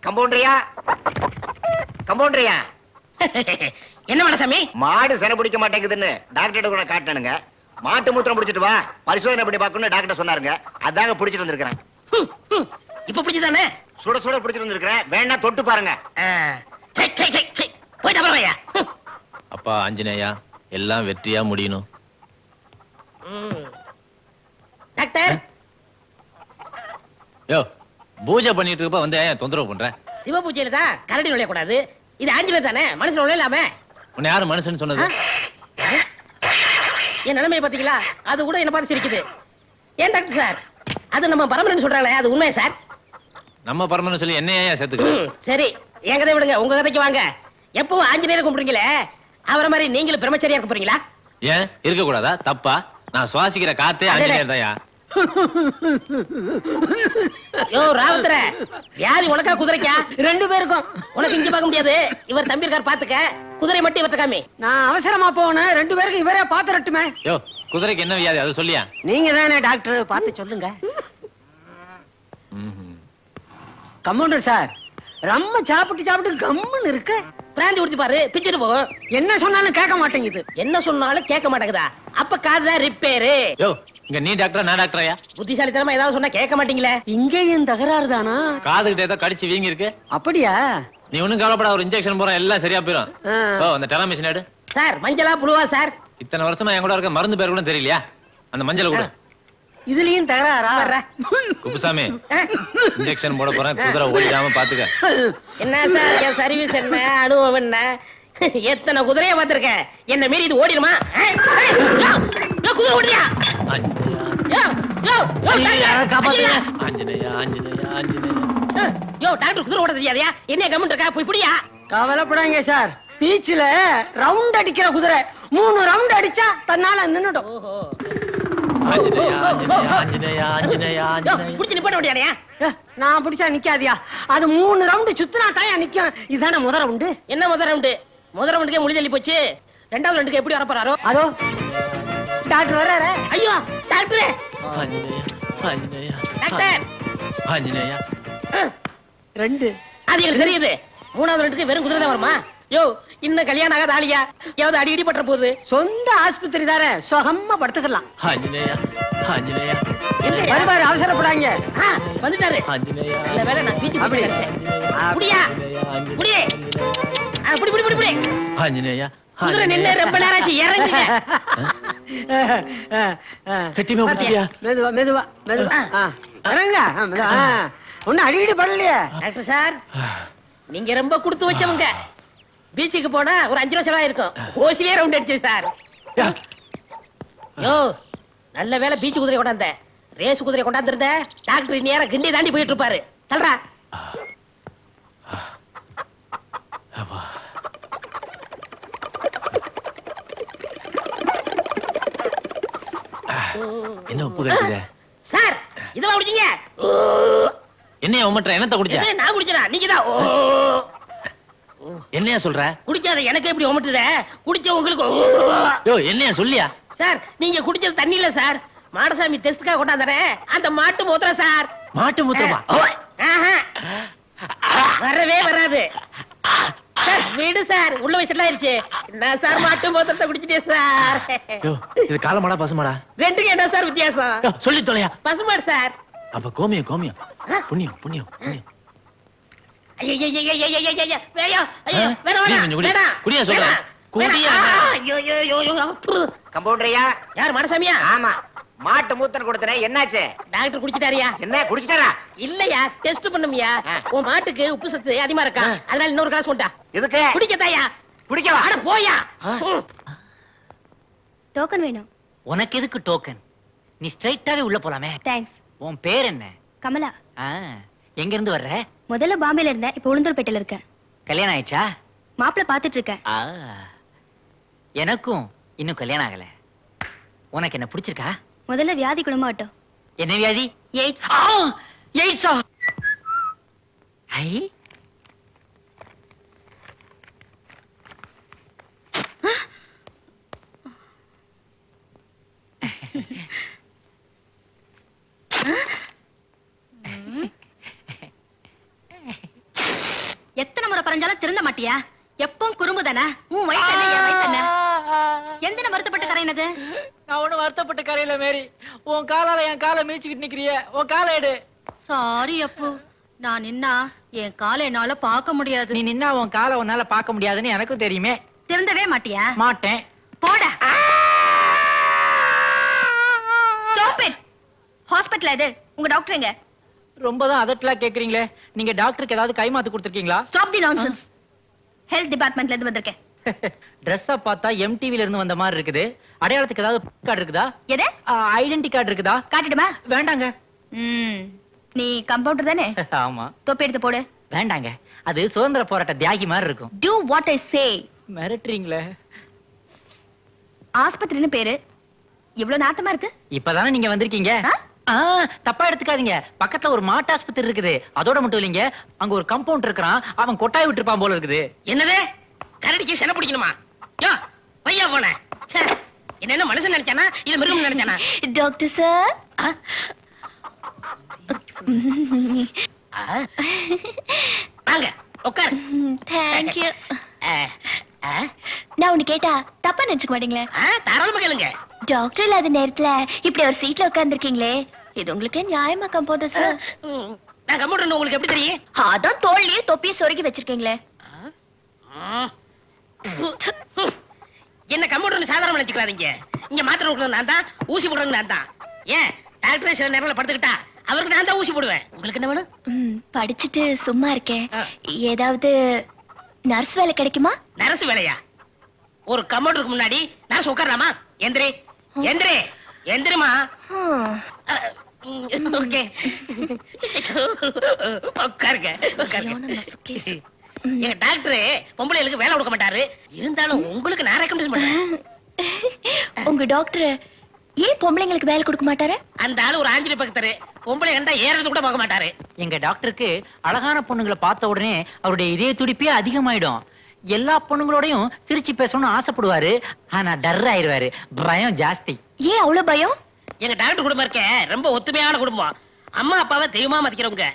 கம்பவுண்டரியா, கம்பவுண்டரியா. என்ன மனசாமி? மாடு செனை பிடிக்க மாட்டேங்குதுன்னு டாக்டர் கூட காட்டணுங்க. மாட்டு மூத்திரம் பிடிச்சிட்டு வா, பரிசோதனை பண்ணி பார்க்கணும்னு டாக்டர் சொன்னாருங்க. அதாங்க பிடிச்சிட்டு வந்திருக்கிறேன். இப்ப பிடிச்சதானே? சுட சுட பிடிச்சிட்டு வந்திருக்கிறேன். வேணா தொட்டு பாருங்க. அப்பா ஆஞ்சநேயா, எல்லாம் வெற்றியா முடியணும். டாக்டர், யோ பூஜை பண்ணிட்டு இருப்ப வந்து தொந்தரவு பண்ற? சிவ பூஜையில தான் கரடி நுழைய கூடாது. இது ஆஞ்சநேயர் தானே, மனுஷன் நுழையலாமே. உன்னை யாரு மனுஷன் சொன்னது? என் நிலைமையை பாத்தீங்களா? அது கூட என்ன பார்த்து சிரிக்குது. ஏன் டாக்டர் சார், அது நம்ம பரமரன் சொல்றாங்களே, அது உண்மையா சார்? நம்ம பரமன்னு சொல்லி என்னையா சேர்த்துக்க? சரி, என் கதை விடுங்க, உங்க கதைக்கு வாங்க. எப்பவும் ஆஞ்சநேயர் கும்பிடுறீங்களே, அவரை மாதிரி நீங்களும் பிரம்மச்சரியா இருக்க போறீங்களா? ஏன் இருக்க கூடாதா? தப்பா? நான் சுவாசிக்கிற காத்தே ஆஞ்சநேயர் தான்யா. யோ ராவத்தர, வியாதி உனக்கா குதிரைக்கா? ரெண்டு பேருக்கும். உனக்கு இங்க பார்க்க முடியாது, இவர் தம்பி இருக்கார் பாத்துக்க. குதிரை மட்டும் இவர்த்த காமி. நான் அவசரமா போனேன், ரெண்டு பேருக்கும் இவரே பாத்துறட்டுமே. யோ குதிரைக்கு என்ன வியாதி அது சொல்லியா? நீங்க தானே டாக்டர், பார்த்து சொல்லுங்க. கம்பவுண்டர் சார், ரொம்ப சாப்பிட்டு சாப்பிட்டு கம்முன்னு இருக்கு. பிராந்தி குடிச்சு பாரு, பிச்சுட்டு போகும். என்ன சொன்னாலும் கேட்க மாட்டேங்குது. என்ன சொன்னாலும் கேட்க மாட்டேங்குதா? அப்ப காதுதான் ரிப்பேரு. யோ இங்க நீ டாக்டரா நான் டாக்டரா? புத்திசாலித்தனமா ஏதாவது சொன்னா கேட்க மாட்டீங்களே. இங்கேயும் தகராறு தானா? காதுகிட்ட ஏதோ கடிச்சு வீங்கி இருக்கு. அப்படியா? நீ ஒண்ணும் கவலைப்பட, ஒரு இன்ஜெக்ஷன் போற எல்லாம் சரியா போயிடும். ஓ அந்த டெலாமிஷன் எடு. சார் மஞ்சளா புழுவா சார்? இத்தனை வருஷமா என் கூட இருக்க மருந்து பேர் கூட தெரியலையா? அந்த மஞ்சள் கூட. இதுலயும் தகராறா? குப்புசாமி, இன்ஜெக்ஷன் போட போறேன், குதிரை ஓடிடாம பாத்துக்க. என்ன சார் என் சர்வீஸ், என்ன அனுபவம், என்ன எத்தனை குதிரைய பாத்திருக்கேன். என்ன மீறி இது ஓடிடுமா? குதிரை ஓடியா? டாக்டர் குதிரை ஓட தெரியாதயா? என்ன கமெண்ட் இருக்கா? போய் புடியா. கவலைப்படாங்க சார், பீச்ல ரவுண்ட் அடிக்கிற குதிரை 3 ரவுண்ட் அடிச்சா தன்னால நின்னுடும். நான் பிடிச்சா நிக்காதியா? அது 3 ரவுண்ட் சுத்தினா தாயா நிக்கும். இதுதானே முத ரவுண்டு. என்ன முத ரவுண்டு? முத ரவுண்டுக்கே முடி தள்ளி போச்சு. 2வது ரவுண்டுக்கு எப்படி வர போறாரோ? அதோ டாக்டர் வர்றாரு. ஐயோ டாக்டர், டாக்டர் ஆஞ்சநேயா 2 அது எனக்கு தெரியுது. 3வது ரவுண்டுக்கு வெறும் குதிரை தான் வருமா? யோ இன்னும் கல்யாணம் ஆகாத ஆளியா? ஏதாவது அடிக்கடி பற்ற போகுது. சொந்த ஆஸ்பத்திரி தானே, சுகமா படுத்துக்கலாம். ஆஞ்சநேயா ஆஞ்சநேயா வருவாரு, அவசரப்படாங்க. வந்துட்டாரு. நல்ல வேலை நான் பீச்சு புடியா புடியே. புடி புடி புடி புடி. ஆஞ்சநேயா குதிரை நின்னு ரொம்ப நேரம் ஆச்சு, இறங்குங்க. கட்டிமே முடிச்சியா? மெதுவா மெதுவா மெதுவா இறங்க. ஒன்னும் அடிக்கடி படலையே. டாக்டர் சார், நீங்க ரொம்ப கொடுத்து வச்சவங்க. பீச்சுக்கு போனா ஒரு 5 ரூபா செலவா இருக்கும். ஓசிலே ரவுண்ட் அடிச்சு சார். யோ நல்ல வேலை பீச்சு குதிரை கொண்டாந்த. ரேஸ் குதிரை கொண்டாந்துருந்த டாக்டர் நேரம் கிண்டி தாண்டி போயிட்டு இருப்பாரு. தல்றா. என்ன உப்பு கட்டுது சார்? இதுவா குடிச்சீங்க? என்னைய உமட்ற? என்னத்த குடிச்ச? நான் குடிச்சறா? நீங்க தான் என்னையா சொல்ற? குடிக்காத எனக்கு எப்படி உமட்டுத? குடிச்ச உங்களுக்கு. யோ என்னையா சொல்லியா? சார் நீங்க குடிச்சது தண்ணி இல்ல சார், மாடசாமி டெஸ்ட்காக கொண்டாந்தறே அந்த மாட்டு மூத்திரம் சார். மாட்டு மூத்திரமா? வரவே வராது சார். வீடு சார், உள்ள வயசுல ஆயிருச்சு. என்ன சார் மாட்டு மூத்திரத்தை குடிச்சிட்டே சார்? இது காலமாடா பசுமாடா? ரெண்டுக்கு என்ன சார் வித்தியாசம்? சொல்லி தொலையா. பசுமாடு சார். அப்ப கோமியம் கோமியம் புண்ணியம் புண்ணியம் புண்ணியம். கம்பவுண்டரியா? யார் மனசாமியா? ஆமா, மாட்டு மூத்தன் கொடுத்தனே, என்னாச்சு? டாக்டர் குடிச்சிட்டாரியா? என்ன குடிச்சிட்டாரா? இல்லையா, டெஸ்ட் பண்ணுமியா. உன் மாட்டுக்கு உப்பு சத்து அதிகமா இருக்கா, அதனால இன்னொரு கிளாஸ் கொண்டா. எதுக்கு? குடிக்கத்தாயா? குடிக்கவா? அட போயா. டோக்கன் வேணும். உனக்கு எதுக்கு டோக்கன்? நீ ஸ்ட்ரைட்டாவே உள்ள போலாமே. தேங்க்ஸ். உன் பேர் என்ன? கமலா. எங்க இருந்து வர்ற? முதல்ல பாம்பேல இருந்தேன், இப்ப உளுந்தூர்பேட்டையில இருக்கேன். கல்யாணம் ஆயிடுச்சா? மாப்பிள்ள பாத்துட்டு இருக்கேன். எனக்கும் இன்னும் கல்யாணம் ஆகல. உனக்கு என்ன பிடிச்சிருக்கா? முதல்ல வியாதி குணமாகட்டும். என்ன வியாதி? எய்ட்ஸ். எய்ட்ஸா? ஐ கரைஞ்சாலும் திருந்த மாட்டியா? எப்பவும் குறும்பு தானே? உன் வயசு என்ன, என் வயசு என்ன? எந்த வருத்தப்பட்டு கரையினது? நான் ஒண்ணு வருத்தப்பட்டு கரையில மேரி. உன் காலால என் காலை மீச்சுக்கிட்டு நிக்கிறிய. உன் காலை எடு. சாரி அப்பு, நான் நின்னா என் காலை என்னால பார்க்க முடியாது. நீ நின்னா உன் காலை உன்னால பார்க்க முடியாதுன்னு எனக்கும் தெரியுமே. திருந்தவே மாட்டியா? மாட்டேன். போட. ஹாஸ்பிடல் அது. உங்க டாக்டர் எங்க? ரொம்பதான் அதட்டலா கேக்குறீங்களே. நீங்க டாக்டருக்கு ஏதாவது கைமாத்து கொடுத்திருக்கீங்களா? Stop the nonsense. ஹெல்த் டிபார்ட்மெண்ட்ல இருந்து வந்திருக்கேன். Dress-அ பார்த்தா MTVல இருந்து வந்த மாதிரி இருக்குது. அடையாளத்துக்கு ஏதாவது கார்டு இருக்குதா? எது? ஐடென்டி கார்டு இருக்குதா? காட்டிடுமா? வேண்டாங்க. நீ கம்பவுண்டர் தானே? ஆமா. தொப்பி எடுத்து போடு. வேண்டாங்க. அது சுதந்திர போராட்ட தியாகி மாதிரி இருக்கும். Do what I say. மிரட்டுறீங்களே. ஆஸ்பத்திரின்னு பேரு. இவ்வளவு நாட்டமா இருக்கு. இப்பதானே நீங்க வந்திருக்கீங்க. தப்பா எடுத்துக்காதீங்க. பக்கத்துல ஒரு மாட்டு ஆஸ்பத்திரி இருக்குது. அதோட மட்டும் இல்லைங்க, அங்க ஒரு கம்பவுண்ட் இருக்கிறான். அவன் கொட்டாய் விட்டுருப்பான் போல இருக்குது. என்னது? கரடிக்கு சென பிடிக்கணுமா? யோ பையா போன. என்ன மனுஷன் நினைச்சானா இல்ல மிருகம் நினைச்சானா? Doctor sir. வாங்க உட்காரு. Thank you. நான் உன்னை கேட்டா தப்பா நினைச்சுக்க மாட்டீங்களே? தாராளமா கேளுங்க. டாக்டர் இல்லாத நேரத்துல இப்படி ஒரு சீட்ல உட்கார்ந்துருக்கீங்களே, இது உங்களுக்கு நியாயமா கம்பவுண்டர் சார்? நான் கம்ப்யூட்டர் உங்களுக்கு எப்படி தெரியும்? அதான் தோல்லையே தொப்பியை சொருகி வச்சிருக்கீங்களே. என்ன கம்ப்யூட்டர் சாதாரண நினைச்சுக்காதீங்க. இங்க மாத்திரை கொடுக்கறது நான் தான், ஊசி போடுறது நான் தான். ஏன் டாக்டர் சில நேரத்துல படுத்துக்கிட்டா அவருக்கு நான் தான் ஊசி போடுவேன். உங்களுக்கு என்ன வேணும்? படிச்சுட்டு சும்மா இருக்கேன், ஏதாவது நர்ஸ் வேலை கிடைக்குமா? நர்ஸ் வேலையா? ஒரு கம்ப்யூட்டருக்கு முன்னாடி நர்ஸ் உட்காரலாமா? எந்திரி எந்திரி எந்திரிமா. ஓகே உட்காருங்க உட்காருங்க. எங்க டாக்டர் பொம்பளைகளுக்கு வேலை கொடுக்க மாட்டாரு. இருந்தாலும் உங்களுக்கு நான் ரெக்கமெண்ட் பண்றேன். உங்க டாக்டர் ஏன் பொம்பளைங்களுக்கு வேலை கொடுக்க மாட்டாரு? அந்த ஆளு ஒரு ஆஞ்சலி பக்தரு. பொம்பளை கண்டா ஏறது கூட பார்க்க மாட்டாரு. எங்க டாக்டருக்கு அழகான பொண்ணுங்களை பார்த்த உடனே அவருடைய இதய துடிப்பே அதிகமாயிடும். எல்லா பொண்ணுங்களோடையும் சிரிச்சு பேசணும்னு ஆசைப்படுவாரு. ஆனா டர் ஆயிருவாரு. பயம் ஜாஸ்தி. ஏன் அவ்வளவு பயம்? எங்க டாக்டர் குடும்பம் இருக்க ரொம்ப ஒத்துமையான குடும்பம். அம்மா அப்பாவை தெய்வமா மதிக்கிறவங்க.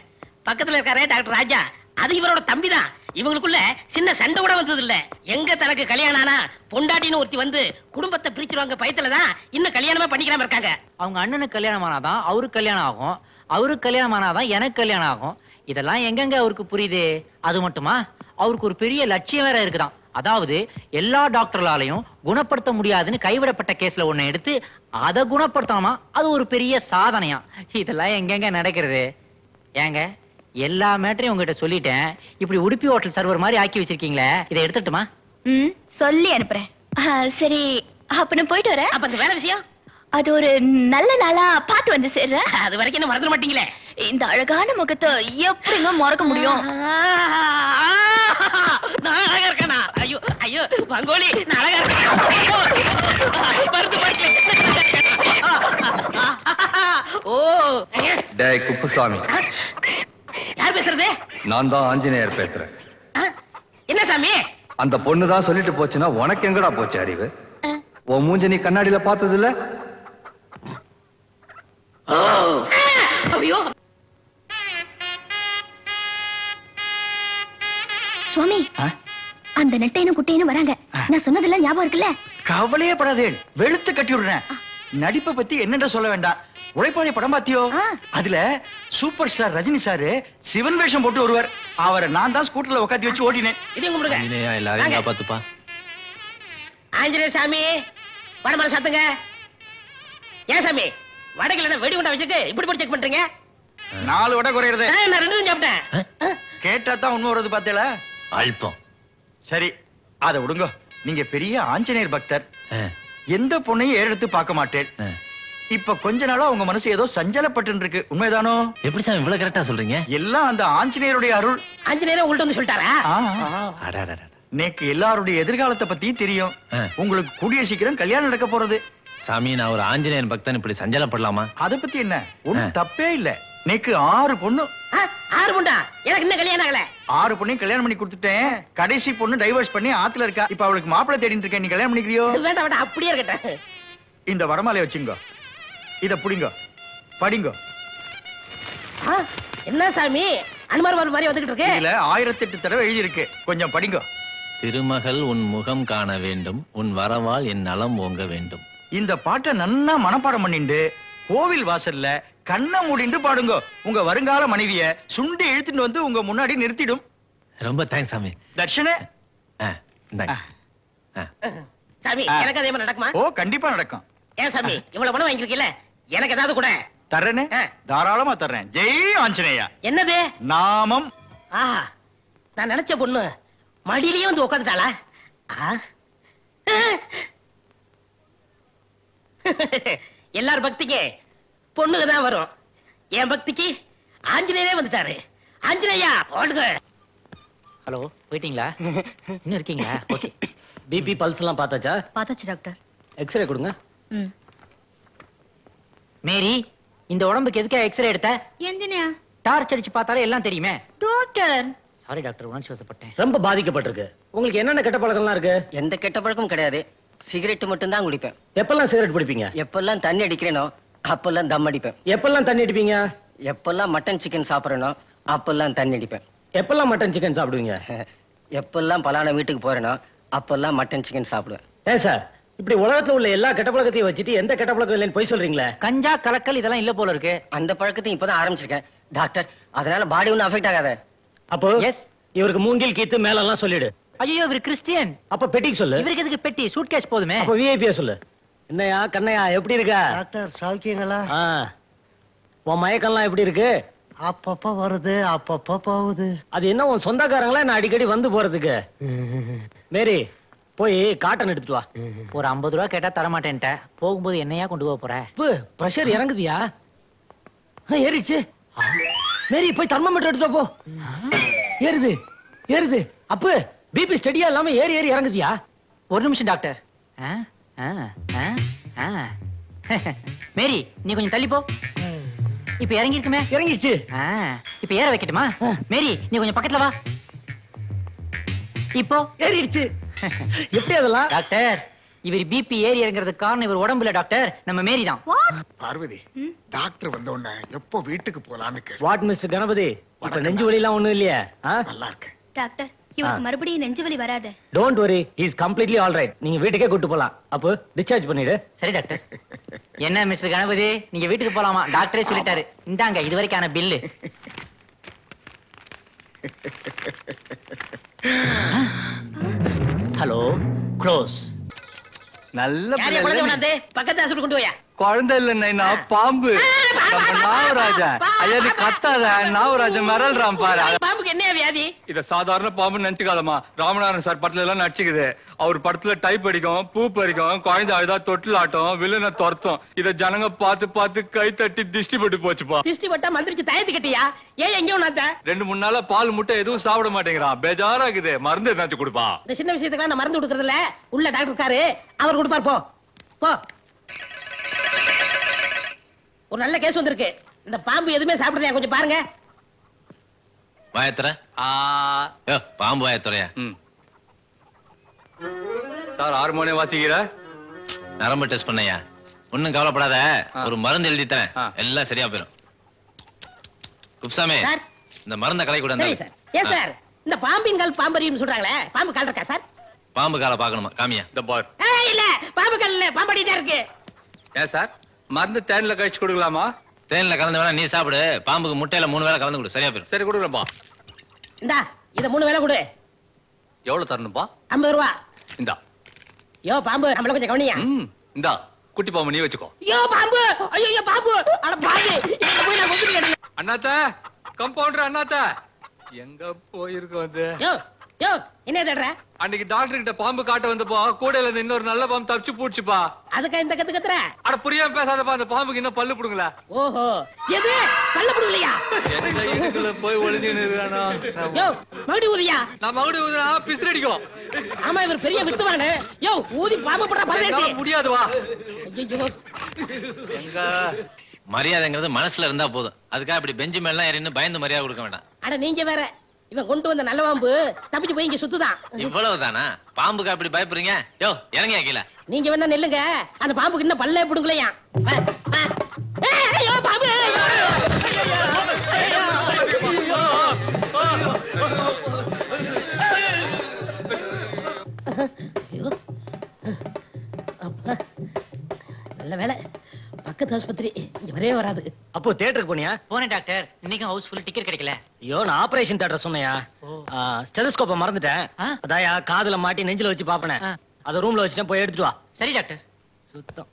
பக்கத்துல இருக்காரே டாக்டர் ராஜா, அது இவரோட தம்பி தான். இவங்களுக்குள்ள சின்ன சண்டை கூட வந்தது இல்ல. எங்க தனக்கு கல்யாணம் ஆனா பொண்டாட்டின்னு ஒருத்தி வந்து குடும்பத்தை பிரிச்சிருவாங்க பயத்துலதான் இன்னும் கல்யாணமே பண்ணிக்காம இருக்காங்க. அவங்க அண்ணனுக்கு கல்யாணம் ஆனாதான் அவருக்கு கல்யாணம் ஆகும். அவருக்கு கல்யாணம் ஆனாதான் எனக்கு கல்யாணம் ஆகும். இதெல்லாம் எங்கெங்க அவருக்கு புரியுது? அது மட்டுமா, அவருக்கு ஒரு பெரிய லட்சியம் வேற இருக்குதான். அதாவது எல்லா டாக்டர்களாலையும் குணப்படுத்த முடியாதுன்னு கைவிடப்பட்ட கேஸ்ல ஒண்ணு எடுத்து அதை குணப்படுத்தணுமா. அது ஒரு பெரிய சாதனையா. இதெல்லாம் எங்கெங்க நடக்கிறது? ஏங்க எல்லா மேட்டரையும் உங்ககிட்ட சொல்லிட்டேன். இப்படி உடுப்பி ஹோட்டல் சர்வர் மாதிரி ஆக்கி வச்சிருக்கீங்களே, இதை எடுத்துட்டுமா? சொல்லி அனுப்புறேன். சரி, அப்ப நான் போயிட்டு வரேன். அப்ப அந்த வேலை விஷயம் அது ஒரு நல்ல நாளா பார்த்து வந்து சேர்றேன். அது வரைக்கும் என்ன மறந்துட மாட்டீங்களே? இந்த அழகான முகத்தை எப்படிங்க மறக்க முடியும்? நான் அழகா இருக்கேனா? ஐயோ ஐயோ பங்கோலி, நான் அழகா இருக்கேன். ஓ டேய் குப்புசாமி, யார் பேசுறது? நான் தான் ஆஞ்சநேயர் பேசுறேன். என்ன சாமி? அந்த பொண்ணு தான் சொல்லிட்டு போச்சுன்னா உனக்கு எங்கடா போச்சு அறிவு? உன் மூஞ்ச நீ கண்ணாடியில பார்த்தது இல்ல? ஐயோ சுவாமி, அந்த நெட்டையனும் குட்டையனும் வராங்க. நான் சொன்னதெல்லாம் ஞாபகம் இருக்குல்ல? கவலையே படாதேன், வெளுத்து கட்டி விடுறேன். நடிப்பை பத்தி என்னென்ன சொல்ல வேண்டாம். உழைப்பாளி படம் பாத்தியோ? அதுல super star Rajini sir Sivan வேஷம் போட்டு வருவார். அவரை நான் தான் ஸ்கூட்டர்ல உட்காந்து வச்சு ஓட்டினேன். இது கும்பிடுங்க. எல்லாரையும் காப்பாத்துப்பா. ஆஞ்சநேய சாமி, வடமலை சாத்துங்க. ஏன் சாமி வடகுல வெடி கொண்டா வச்சுட்டு இப்படி போட்டு செக் பண்றீங்க? 4 வடை குறையிறது. நான் 2 சாப்பிட்டேன். கேட்டா தான் உண்மை வருது பாத்தீங்களா? அல்பம். சரி, அதை விடுங்க. நீங்க பெரிய ஆஞ்சநேயர் பக்தர். எந்த பொண்ணையும் ஏறெடுத்து பார்க்க மாட்டேன். இப்ப கொஞ்ச நாளா உங்க மனசு ஏதோ சஞ்சலப்பட்டு இருக்கு, உண்மைதானோ? எப்படி சார் இவ்வளவு கரெக்டா சொல்றீங்க? எல்லாம் அந்த ஆஞ்சநேயருடைய அருள். ஆஞ்சநேயர் உங்கள்ட்ட வந்து சொல்லிட்டாரா? நேக்கு எல்லாருடைய எதிர்காலத்தை பத்தியும் தெரியும். உங்களுக்கு கூடிய சீக்கிரம் கல்யாணம் நடக்க போறது. சாமி, நான் ஒரு ஆஞ்சநேயர் பக்தன், இப்படி சஞ்சலப்படலாமா? அத பத்தி என்ன, ஒண்ணும் தப்பே இல்ல. நேக்கு 6 பொண்ணு. 6 பொண்ணா? எனக்கு இன்னும் கல்யாணம் ஆகல. 6 பொண்ணையும் கல்யாணம் பண்ணி கொடுத்துட்டேன். கடைசி பொண்ணு டைவர்ஸ் பண்ணி ஆத்துல இருக்கா. இப்ப அவளுக்கு மாப்பிள்ளை தேடிட்டு இருக்கேன். நீ கல்யாணம் பண்ணிக்கிறியோ? வேண்டாம் வேண்டாம், அப்படியே இருக்கட்டும். இந்த வரமாலைய வச்சுங்க, இத புடிங்க, படிங்க. என்ன சாமி அனுமார் மாதிரி வந்துகிட்டு இருக்கு. இதுல 1008 தடவை எழுதி இருக்கு, கொஞ்சம் படிங்க. திருமகள் உன் முகம் காண வேண்டும், உன் வரவால் என் நலம் ஓங்க வேண்டும். இந்த பாட்டை நன்னா மனப்பாடம் பண்ணிண்டு கோவில் வாசல்ல கண்ணை மூடிண்டு பாடுங்க. உங்க வருங்கால மனைவிய சுண்டி இழுத்துட்டு வந்து உங்க முன்னாடி நிறுத்திடும். ரொம்ப தேங்க்ஸ் சாமி. தர்ஷனே. இந்தாங்க. சாமி எனக்கு அதே மாதிரி நடக்குமா? ஓ கண்டிப்பா நடக்கும். ஏன் சாமி இவ்வளவு பணம் வாங்கிருக்கீல்ல, எனக்கு ஏதாவது கூட தர்றேனே, தாராளமா தர்றேன். ஜெய் ஆஞ்சநேயா. என்னது நாமம்? ஆஹா, நான் நினைச்ச பொண்ணு மடியிலேயே வந்து உட்காந்துட்டாளா? எல்லார் பக்திக்கு பொண்ணுங்க தான் வரும், என் பக்திக்கு ஆஞ்சநேயரே வந்துட்டாரு. ஆஞ்சநேயா ஓடுங்க. ஹலோ, போயிட்டீங்களா? இன்னும் இருக்கீங்களா? ஓகே. பிபி பல்ஸ் எல்லாம் பார்த்தாச்சா? பாத்தாச்சு டாக்டர். எக்ஸ்ரே கொடுங்க. மேரி, இந்த உடம்புக்கு எதுக்கா எக்ஸ்ரே எடுத்த? எந்தினியா டார்ச் அடிச்சு பார்த்தாலே எல்லாம் தெரியுமே. டாக்டர்? சாரி டாக்டர், உணர்ச்சி வசப்பட்டேன். ரொம்ப பாதிக்கப்பட்டிருக்கு. உங்களுக்கு என்னென்ன கெட்ட பழக்கம்லாம் இருக்கு? எந்த கெட்ட பழக்கமும் கிடையாது, சிகரெட் மட்டும் தான் குடிப்பேன். எப்பெல்லாம் சிகரெட் பிடிப்பீங்க? எப்பெல்லாம் தண்ணி அடிக்கிறேனோ அப்பெல்லாம் தம் அடிப்பேன். எப்பெல்லாம் தண்ணி அடிப்பீங்க? எப்பெல்லாம் மட்டன் சிக்கன் சாப்பிடறேனோ அப்பெல்லாம் தண்ணி அடிப்பேன். எப்பெல்லாம் மட்டன் சிக்கன் சாப்பிடுவீங்க? எப்பெல்லாம் பலான வீட்டுக்கு போறேனோ அப்பெல்லாம் மட்டன் சிக்கன் சாப்பிடுவேன். ஏன் சார் இப்படி உலகத்துல உள்ள எல்லா கெட்ட பழக்கத்தையும் வச்சுட்டு எந்த கெட்ட பழக்கம் இல்லைன்னு போய் சொல்றீங்களே? கஞ்சா கலக்கல் இதெல்லாம் இல்ல போல இருக்கு. அந்த பழக்கத்தையும் இப்பதான் ஆரம்பிச்சிருக்கேன் டாக்டர், அதனால பாடி ஒன்னும் அஃபெக்ட் ஆகாத. அப்போ எஸ். இவருக்கு மூங்கில் கீத்து மேலெல்லாம் சொல்லிடு. ஐயோ, இவர் கிறிஸ்டியன். அப்ப பெட்டிக்கு சொல்லு. இவருக்கு எதுக்கு பெட்டி? சூட்கேஸ் போதுமே. அப்ப விஐபியா சொல்லு. என்னையா கண்ணையா எப்படி இருக்கா? டாக்டர் சௌக்கியங்களா? உன் மயக்கம்லாம் எப்படி இருக்கு? அப்பப்ப வருது அப்பப்ப போகுது. அது என்ன உன் சொந்தக்காரங்களா நான் அடிக்கடி வந்து போறதுக்கு? மேரி போய் காட்டன் எடுத்துட்டு வா. ஒரு 50 ரூபா கேட்டா தர மாட்டேன்ட்ட. போகும்போது என்னையா கொண்டு போக போற? பிரஷர் இறங்குதியா? ஏறிடுச்சு. மேரி போய் தெர்மோமீட்டர் எடுத்துட்டு போ. ஏறுது ஏறுது. அப்பு பிபி ஸ்டடியா இல்லாம ஏறி ஏறி இறங்குதியா? ஒரு நிமிஷம் டாக்டர். மேரி, நீ கொஞ்சம் தள்ளி போ. இப்ப இறங்கி இருக்குமே. இறங்கிடுச்சு. இப்ப ஏற வைக்கட்டுமா? மேரி, நீ கொஞ்சம் பக்கத்துல வா. இப்போ ஏறிடுச்சு. எப்படி அதெல்லாம்? டாக்டர், இவர் பிபி ஏறி இறங்குறதுக்கு காரணம் இவர் உடம்புல டாக்டர், நம்ம மேரி தான். பார்வதி, டாக்டர் வந்த உடனே எப்போ வீட்டுக்கு போலான்னு கேட்டு. வாட் மிஸ்டர் கணபதி, இப்ப நெஞ்சு வலி எல்லாம் ஒண்ணும் இல்லையா? நல்லா இருக்கு டாக்டர், இவருக்கு மறுபடியும் நெஞ்சு வலி வராது. Don't worry, he is completely all right. நீங்க வீட்டுக்கே கூட்டு போலாம். அப்போ டிஸ்சார்ஜ் பண்ணிடு. சரி டாக்டர். என்ன மிஸ்டர் கணபதி, நீங்க வீட்டுக்கு போலாமா? டாக்டரே சொல்லிட்டாரு. இந்தாங்க இதுவரைக்கான பில்லு. Hello, close. நல்ல பக்கத்து ஹாஸ்பிட்டல் கொண்டு போயா. குழந்தை இல்லைன்னா பாம்பு. நாகராஜா ஐயா, நீ கத்தாத. நாகராஜா மிரல்றான் பாரு. பாம்புக்கு என்ன வியாதி? இத சாதாரண பாம்பு நினைச்சுக்காதமா. ராமநாதன் சார் படத்துல எல்லாம் நடிச்சுக்குது. அவர் படத்துல டைப் அடிக்கும், பூ பறிக்கும், குழந்தை அழுதா தொட்டில் ஆட்டம், வில்லனை துரத்தும். இத ஜனங்க பார்த்து பார்த்து கை தட்டி திஷ்டி போட்டு போச்சுப்பா. திஷ்டி பட்டா மந்திரிச்சு தயத்து கட்டியா? ஏன் எங்கேயும் நாத்த 2-3 நாளா பால் முட்டை எதுவும் சாப்பிட மாட்டேங்கிறான். பேஜாரா இருக்குது. மருந்து எதாச்சும் கொடுப்பா. இந்த சின்ன விஷயத்துக்கு நான் மருந்து கொடுக்கறது இல்ல. உள்ள டாக்டர் இருக்காரு, அவர் கொடுப்பார். போ போ. ஒரு நல்ல கேஸ் வந்திருக்கு. இந்த பாம்பு எதுவுமே சாப்பிடுறதா கொஞ்சம் பாருங்க. வாயத்துற. பாம்பு வாயத்துறையா? சார் ஹார்மோனே வாசிக்கிற? நரம்பு டெஸ்ட் பண்ணையா? ஒண்ணும் கவலைப்படாத, ஒரு மருந்து எழுதி தரேன், எல்லாம் சரியா போயிடும். குப்சாமி, சார், இந்த மருந்த கலை கூட. சரி சார். ஏன் சார் இந்த பாம்பின் கால் பாம்பரியும் சொல்றாங்களே, பாம்பு கால் இருக்கா சார்? பாம்பு காலை பாக்கணுமா? காமியா. இந்த பார். இல்ல, பாம்பு கால் இல்ல, பாம்படி தான் இருக்கு. ஏன் சார் மருந்து தேன்ல கழிச்சு கொடுக்கலாமா? தேன்ல கலந்து வேணா நீ சாப்பிடு. பாம்புக்கு முட்டையில 3 வேளை கலந்து கொடு, சரியா போயிடும். சரி கொடுக்குறேன்பா. இந்தா இத 3 வேளை கொடு. எவ்வளவு தரணும்பா? 50 ரூபா. இந்தா. யோ பாம்பு, நம்மள கொஞ்சம் கவனியா. இந்தா குட்டி பாம்பு நீ வச்சுக்கோ. யோ பாம்பு, ஐயோ பாம்பு, அட பாம்பு, எங்க போய் நான் கொண்டு கேட்டேன். அண்ணாத்த, கம்பவுண்டர் அண்ணாத்த, எங்க போயிருக்கோம் அது? யோ யோ, என்ன தேடுற? அன்னைக்கு டாக்டர் கிட்ட பாம்பு காட்ட வந்தப்போ கூடையில இருந்து இன்னொரு நல்ல பாம்பு தப்பிச்சு போச்சுப்பா. அதுக்கு இந்த கத்து கத்துற? அட புரியாம பேசாதப்பா. அந்த பாம்புக்கு இன்னும் பல்லு புடுங்கல. ஓஹோ, எது பல்ல புடுங்கலையா? எங்க இதுக்குள்ள போய் ஒளிஞ்சுன்னு இருக்கானோ. யோ மறுபடி ஊதியா? நான் மறுபடி ஊதுனா பிசில் அடிக்கும். ஆமா, இவர் பெரிய வித்துவானு. யோ ஊதி பாம்பு போடுற பல்ல முடியாது. வா. ஐயோ, எங்க மரியாதைங்கிறது மனசுல இருந்தா போதும். அதுக்காக இப்படி பெஞ்சு மேலாம் ஏறின்னு பயந்து மரியாதை கொடுக்க வேண்டாம். அட நீங்க வேற. இவன் கொண்டு வந்த நல்ல பாம்பு தப்பிச்சு போய் இங்க சுத்துதான். இவ்வளவுதானா? பாம்புக்கு அப்படி பயப்படுறீங்க? யோ இறங்கியா கீழே. நீங்க வேணா நில்லுங்க, அந்த பாம்புக்கு இன்னும் பல்லே புடுங்கலையா. ஐயோ பாம்பு, ஐயோ அப்பா நல்ல வேலை பக்கத்து ஆஸ்பத்திரி இங்க வரவே வராது. அப்போ தியேட்டருக்கு போனியா? போனேன் டாக்டர், இன்னைக்கும் ஹவுஸ்ஃபுல், டிக்கெட் கிடைக்கல. ஐயோ நான் ஆபரேஷன் தியேட்டர் சொன்னையா, ஸ்டெதஸ்கோப்ப மறந்துட்டேன். அதாயா காதுல மாட்டி நெஞ்சில வச்சு பாப்பனே, அத ரூம்ல வச்சுட்டேன், போய் எடுத்துட்டு வா. சரி டாக்டர். சுத்தம்.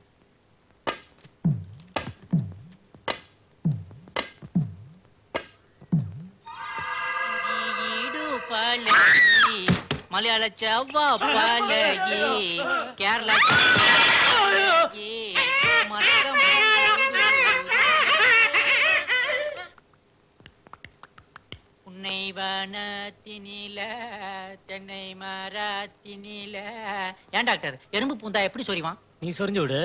மலையாள செவ்வா பழகி கேரளா பழகி, உன்னை வனத்தினில தென்னை மரத்தினில. ஏன் டாக்டர், எறும்பு பூந்தா எப்படி சொரிவான்? நீ சொரிஞ்சு விடு.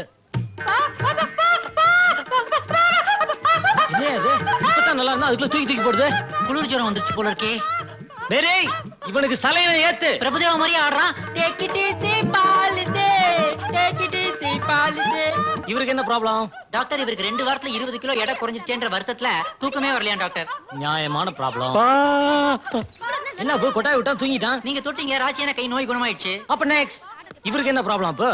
என்ன அது இப்பதான் நல்லா இருந்தா அதுக்குள்ள தூக்கி தூக்கி போடுது. குளிர் ஜுரம் வந்துருச்சு போல இருக்கே. மேரே இவனுக்கு சலையில ஏத்து. பிரபுதேவா மாதிரி ஆடுறான். Take it easy, பாலுதே. Take it easy, பாலுதே. இவருக்கு என்ன ப்ராப்ளம்? டாக்டர், இவருக்கு 2 வாரத்துல 20 கிலோ எடை குறைஞ்சிருச்சேன்ற வருத்தத்துல தூக்கமே வரலையா டாக்டர்? நியாயமான ப்ராப்ளம். என்ன போய் கொட்டாய் விட்டா தூங்கிட்டான். நீங்க தொட்டீங்க, ராசியான கை நோய் குணமாயிடுச்சு. அப்ப நெக்ஸ்ட் இவருக்கு என்ன ப்ராப்ளம்? அப்ப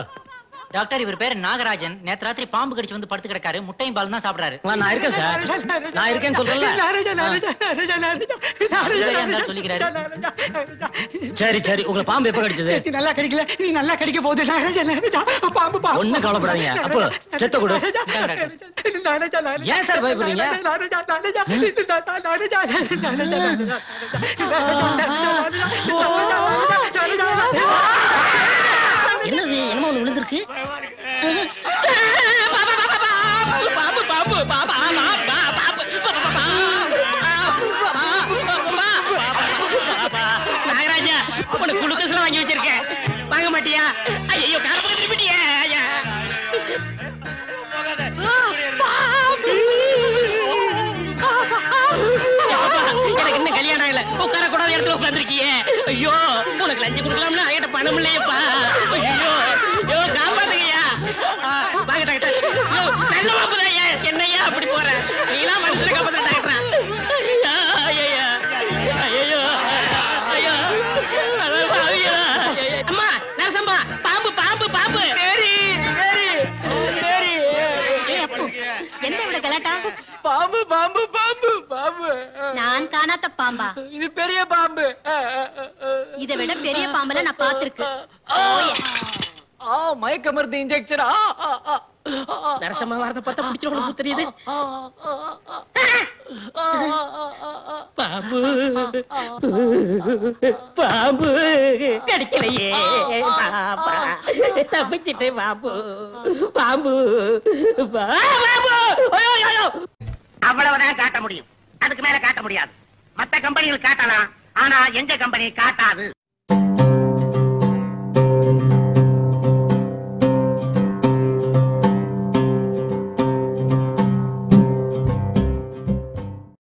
டாக்டர், இவர் பேர் நாகராஜன். நேத்து ராத்திரி பாம்பு கடிச்சு வந்து படுத்து கிடக்காரு. முட்டையும் பால் தான் சாப்பிடுறாரு. நான் இருக்கேன் சார், நான் இருக்கேன்னு சொல்றேன்ல. சொல்லிக்கிறாரு. சரி சரி, உங்களை பாம்பு எப்ப கடிச்சது? நல்லா கடிக்கல, நீ நல்லா கடிக்க போகுது. பாம்பு பாம்பு. ஒண்ணும் கவலைப்படாதீங்க. அப்போ செத்த கொடு. ஏன் சார் பயப்படுறீங்க? என்னது என்னமோ ஒண்ணு விழுந்திருக்கு. நாகராஜா, உனக்கு குளுக்கோஸ் வாங்கி வச்சிருக்கேன், வாங்க மாட்டியா? ஐயோ காரப்பட திருப்பிட்டியே. எனக்கு இன்னும் கல்யாணம் இல்ல, உட்கார கூடாத இடத்துல உட்காந்துருக்கியே. ஐயோ உனக்கு லஞ்சம் கொடுக்கலாம்னா என்கிட்ட பணம் இல்லையப்பா. ஐயோ ஐயோ காப்பாத்துங்கய்யா. வாங்க டாக்டர். நல்ல பாப்புதான். என்னையா அப்படி போற? நீலாம் மனுஷனை காப்பாத்த டாக்டரா? அம்மா நரசம்மா, பாம்பு பாம்பு பாம்பு. என்ன இவ்வளவு கலாட்டா? பாம்பு பாம்பு பாம்பு பாம்பு. நான் காணாத பாம்பா? இது பெரிய பாம்பு. இதை விட பெரிய பாம்பல நான் பாத்திருக்கேன். மயக்க மருந்து இன்ஜெக்ஷன். நரசம்மா வரத பார்த்தா பிடிச்சிருக்கணும் தெரியுது. பாம்பு பாம்பு கிடைக்கலையே. தப்பிச்சிட்டு பாம்பு பாம்பு பாம்பு. அவ்வளவுதான் காட்ட முடியும், அதுக்கு மேல காட்ட முடியாது. மத்த கம்பெனிகள் காட்டலாம், ஆனா எங்க கம்பெனி காட்டாது.